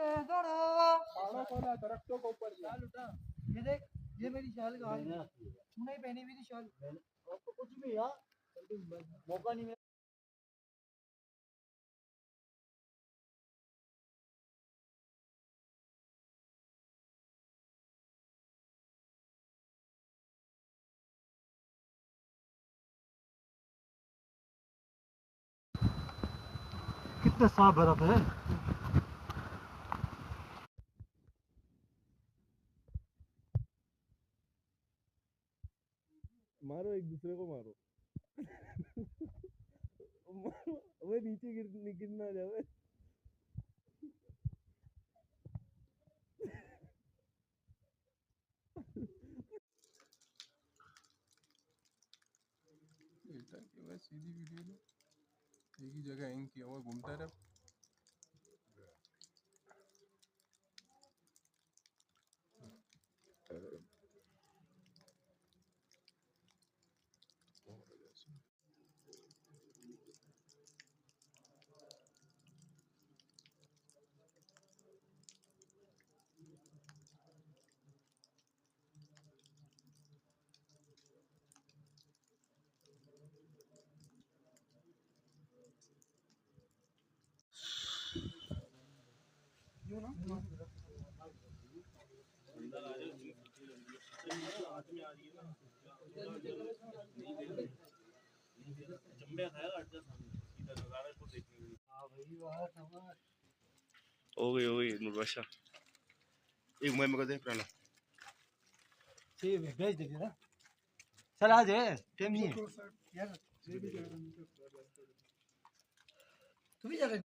खाना खाना दरख्तों के ऊपर शाल उठा, ये देख, ये मेरी शाल कहाँ है? तूने ही पहनी हुई थी शाल। आपको कुछ भी यार मौका नहीं मिला। कितना साफ बर्फ है। मारो, एक दूसरे को मारो। वो नीचे गिरना जाए। सीधी वीडियो लो, एक ही जगह हैंग किया हुआ घूमता रहा। हो गई मुर्बाशा एक मैं मगर दे पुराना ठीक है, भेज दीजिए ना। चल आज है, टाइम नहीं है यार। तू भी जा रहा है?